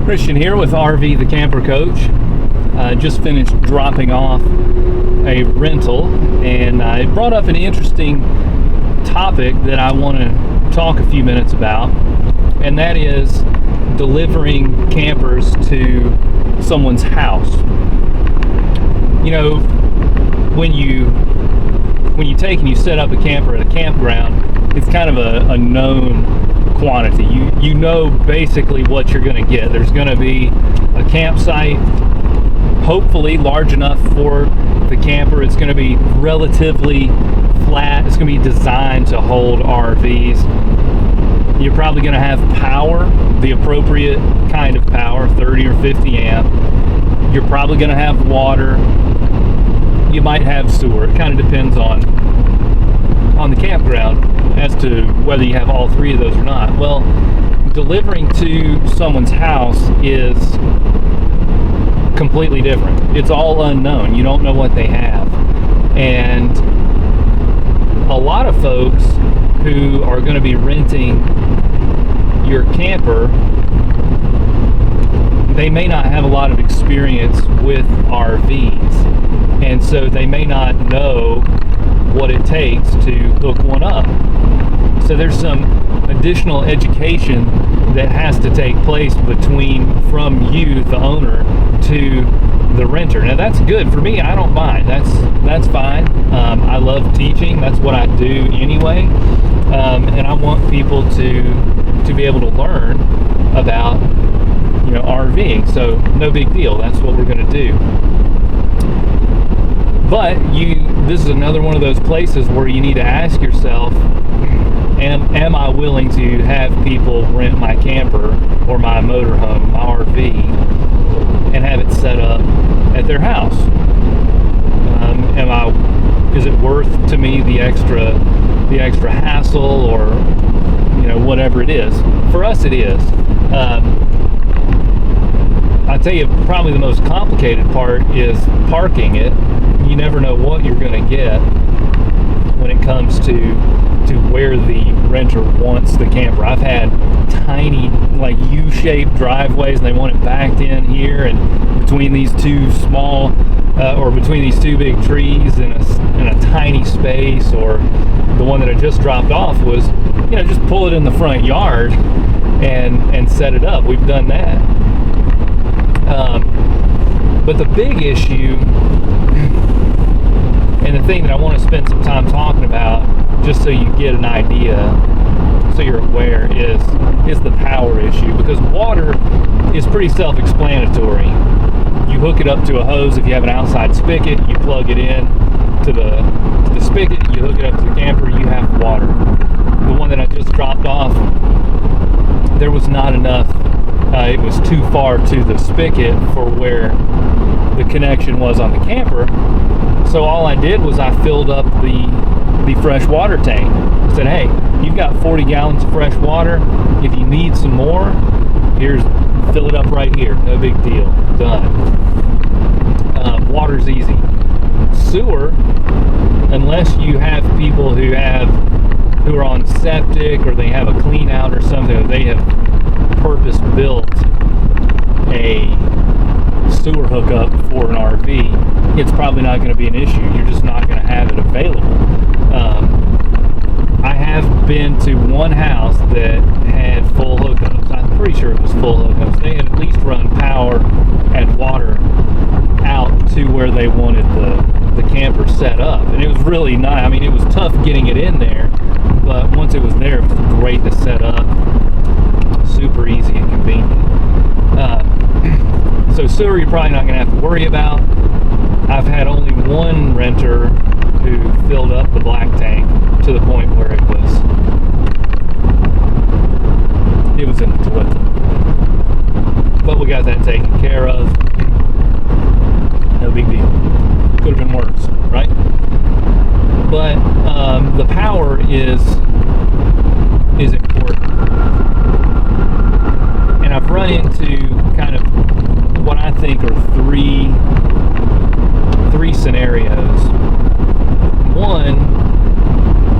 Christian here with RV the Camper Coach. Just finished dropping off a rental, and I brought up an interesting topic that I want to talk a few minutes about, and that is delivering campers to someone's house. You know, when you take and you set up a camper at a campground, it's kind of a known quantity. You know basically what you're going to get. There's going to be a campsite, hopefully large enough for the camper. It's going to be relatively flat. It's going to be designed to hold RVs. You're probably going to have power, the appropriate kind of power, 30 or 50 amp. You're probably going to have water. You might have sewer. It kind of depends on the campground as to whether you have all three of those or not. Well, delivering to someone's house is completely different. It's all unknown. You don't know what they have. And a lot of folks who are going to be renting your camper, they may not have a lot of experience with RVs, and so they may not know what it takes to hook one up. So there's some additional education that has to take place from you, the owner, to the renter. Now that's good for me. I don't mind. That's fine. I love teaching. That's what I do anyway, and I want people to be able to learn about RVing. So no big deal. That's what we're going to do. But this is another one of those places where you need to ask yourself, am I willing to have people rent my camper or my motorhome, my RV, and have it set up at their house? Is it worth to me the extra hassle, or whatever it is? For us, it is. I'll tell you, probably the most complicated part is parking it. You never know what you're going to get when it comes to where the renter wants the camper. I've had tiny, like U-shaped driveways, and they want it backed in here, and between these two between these two big trees in a tiny space. Or the one that I just dropped off was, just pull it in the front yard and set it up. We've done that. But the big issue, and the thing that I want to spend some time talking about, just so you get an idea, so you're aware, is the power issue. Because water is pretty self-explanatory. You hook it up to a hose. If you have an outside spigot, you plug it in to the spigot, you hook it up to the camper, you have water. The one that I just dropped off, there was not enough. It was too far to the spigot for where the connection was on the camper. So all I did was I filled up the fresh water tank. I said, hey, you've got 40 gallons of fresh water. If you need some more, fill it up right here. No big deal. Done. Water's easy. Sewer, unless you have people who are on septic, or they have a clean out or something, they have purpose built a sewer hookup for an RV, it's probably not going to be an issue. You're just not going to have it available. I have been to one house that had full hookups. I'm pretty sure it was full hookups. They had at least run power and water out to where they wanted the camper set up, and it was really nice. I mean, it was tough getting it in there, but once it was there, it was great to set up. Super easy and convenient. So sewer, you're probably not going to have to worry about. I've had only one renter who filled up the black tank to the point where it was in the toilet. But we got that taken care of. No big deal. Could have been worse, right? But the power is important. And I've run into kind of what I think are three scenarios.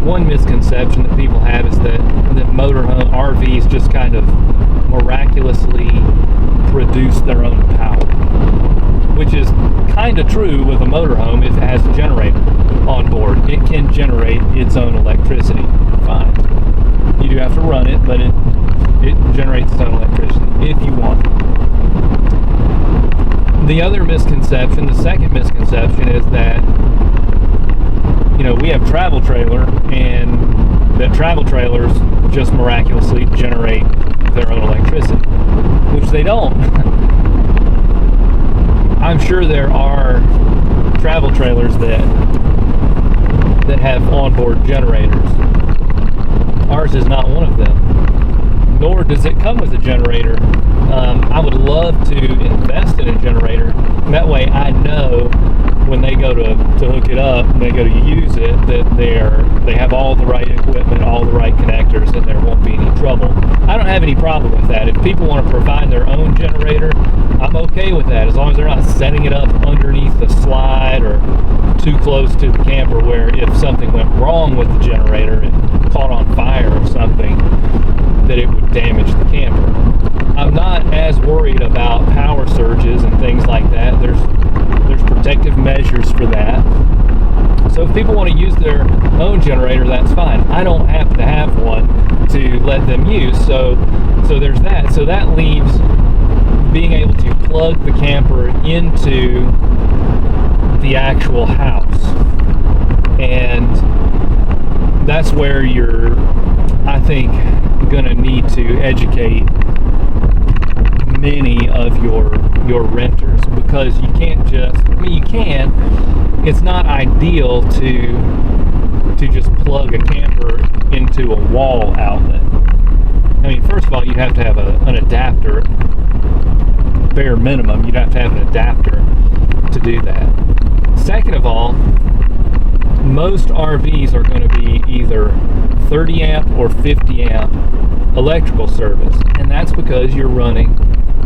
One misconception that people have is that motorhome RVs just kind of produce their own power, which is kind of true with a motorhome if it has a generator on board. It can generate its own electricity. Fine. You do have to run it, but it generates its own electricity if you want. The other misconception, the second misconception, is that, you know, we have travel trailer and that travel trailers just miraculously generate their own electricity, which they don't. I'm sure there are travel trailers that have onboard generators. Ours is not one of them, nor does it come with a generator. I would love to invest in a generator. That way I know when they go to hook it up and they go to use it that they have all the right equipment, all the right connectors, and there won't be any trouble. I don't have any problem with that. If people want to provide their own generator, I'm okay with that, as long as they're not setting it up underneath the slide or too close to the camper where if something went wrong with the generator and caught on fire or something, that it would damage the camper. I'm not as worried about power surges and things like that. There's protective measures for that. So if people want to use their own generator, that's fine. I don't happen to have one to let them use, so there's that. So that leaves being able to plug the camper into the actual house, and that's where you're, I think, going to need to educate many of your renters, because you can't just, I mean, you can, it's not ideal to just plug a camper into a wall outlet. I mean, first of all, you'd have to have an adapter, bare minimum, you'd have to have an adapter to do that. Second of all, most RVs are going to be either 30 amp or 50 amp electrical service, and that's because you're running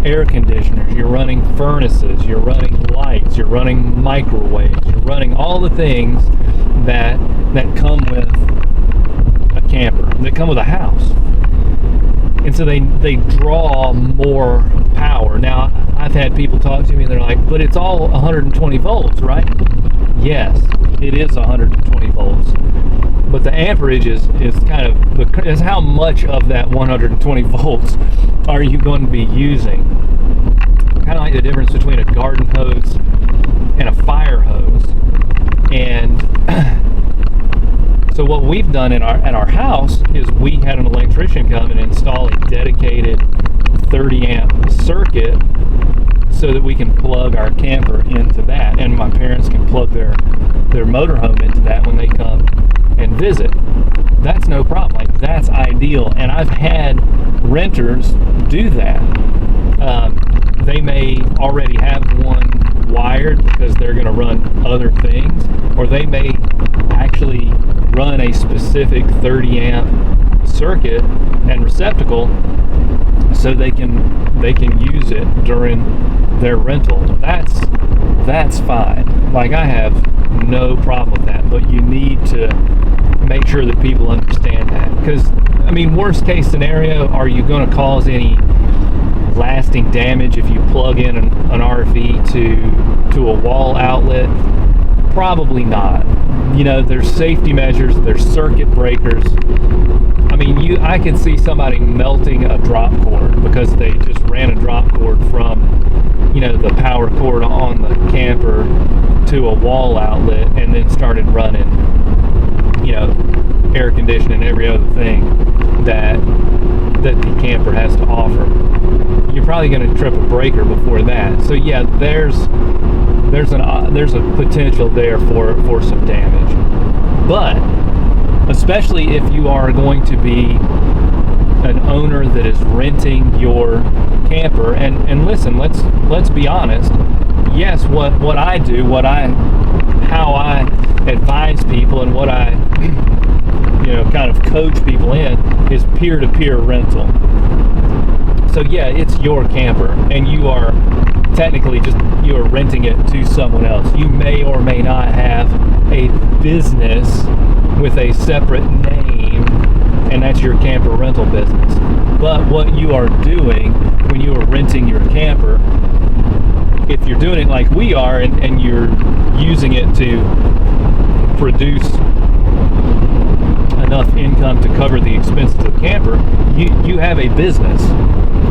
air conditioners, you're running furnaces, you're running lights, you're running microwaves, you're running all the things that come with a camper, that come with a house. And so they draw more power. Now, I've had people talk to me and they're like, but it's all 120 volts, right? Yes, it is 120 volts. But the amperage is kind of, is how much of that 120 volts are you going to be using? Kind of like the difference between a garden hose and a fire hose. And so what we've done at our house is we had an electrician come and install a dedicated 30 amp circuit so that we can plug our camper into that, and my parents can plug their motorhome into that when they come and visit. That's no problem. Like, that's ideal, and I've had renters do that. They may already have one wired because they're going to run other things, or they may actually run a specific 30 amp circuit and receptacle so they can use it during their rental. That's fine. Like, I have no problem with that, but you need to make sure that people understand that, because I mean, worst case scenario, are you going to cause any lasting damage if you plug in an RV to a wall outlet? Probably not. You know, there's safety measures, there's circuit breakers. I mean, I can see somebody melting a drop cord because they just ran a drop cord from, you know, the power cord on the camper to a wall outlet and then started running, you know, air conditioning and every other thing that the camper has to offer. You're probably going to trip a breaker before that. So yeah, there's a potential there for some damage. But especially if you are going to be an owner that is renting your camper, and listen, let's be honest. Yes, what I do, how I advise people, and what I kind of coach people in is peer-to-peer rental. So yeah, it's your camper, and you are technically you are renting it to someone else. You may or may not have a business with a separate name, and that's your camper rental business. But what you are doing when you are renting your camper if you're doing it like we are and you're using it to produce enough income to cover the expenses of the camper, you have a business.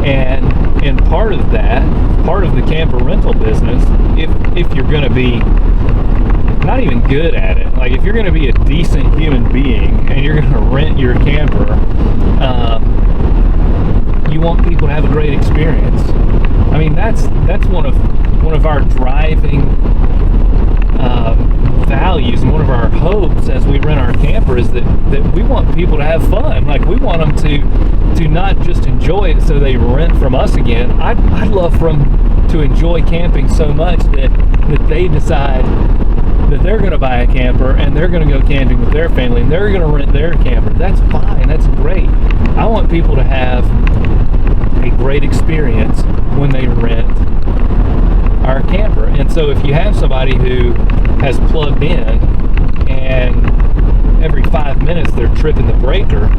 And part of the camper rental business, if you're going to be not even good at it, like if you're going to be a decent human being and you're going to rent your camper, you want people to have a great experience. I mean, that's one of our driving values, and one of our hopes as we rent our camper is that we want people to have fun. Like, we want them to not just enjoy it so they rent from us again. I'd love for them to enjoy camping so much that they decide that they're going to buy a camper and they're going to go camping with their family and they're going to rent their camper. That's fine. That's great. I want people to have a great experience when they rent our camper. And so if you have somebody who has plugged in and every 5 minutes they're tripping the breaker,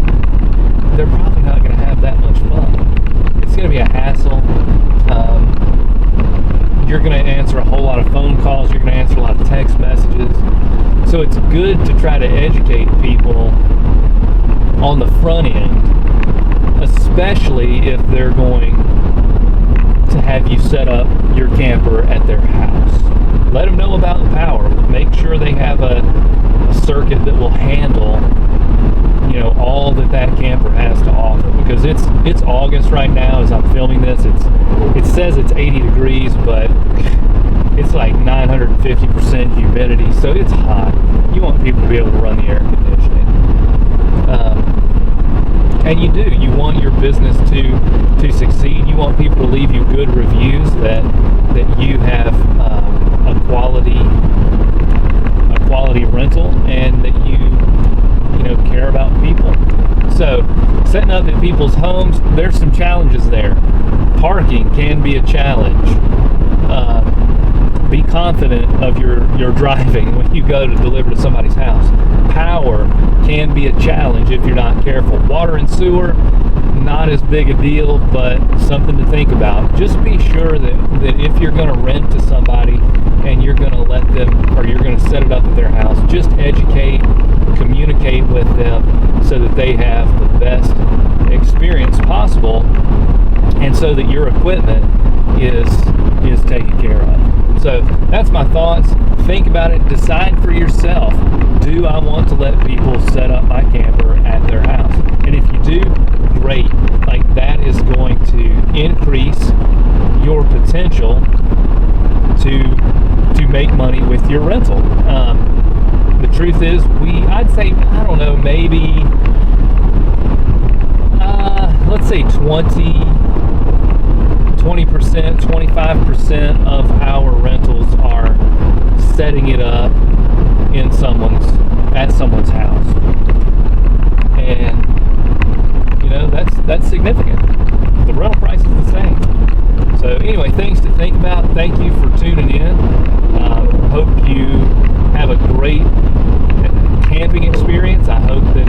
they're probably not going to have that much fun. It's going to be a hassle. You're going to answer a whole lot of phone calls. You're going to answer a lot of text messages. So it's good to try to educate people on the front end, especially if they're going to have you set up your camper at their house. Let them know about the power. Make sure they have a circuit that will handle, all that camper has to offer, because it's August right now as I'm filming this. It says it's 80 degrees, but it's like 950% humidity, so it's hot. You want people to be able to run the air conditioning. And you want your business to succeed. You want people to leave you good reviews that you have a quality rental, and that you care about people. So setting up at people's homes, there's some challenges there. Parking can be a challenge. Be confident of your driving when you go to deliver to somebody's house. Power can be a challenge if you're not careful. Water and sewer, not as big a deal, but something to think about. Just be sure that if you're going to rent to somebody and you're going to let them, or you're going to set it up at their house, just educate, communicate with them so that they have the best experience possible, and so that your equipment is taken care of. So that's my thoughts. Think about it. Decide for yourself. Do I want to let people set up my camper at their house? And if you do, great. Like, that is going to increase your potential to make money with your rental. The truth is, I'd say, I don't know, maybe let's say 20%, 25% of our rentals are setting it up at someone's house. And that's significant. The rental price is the same. So anyway, things to think about. Thank you for tuning in. Hope you have a great camping experience. I hope that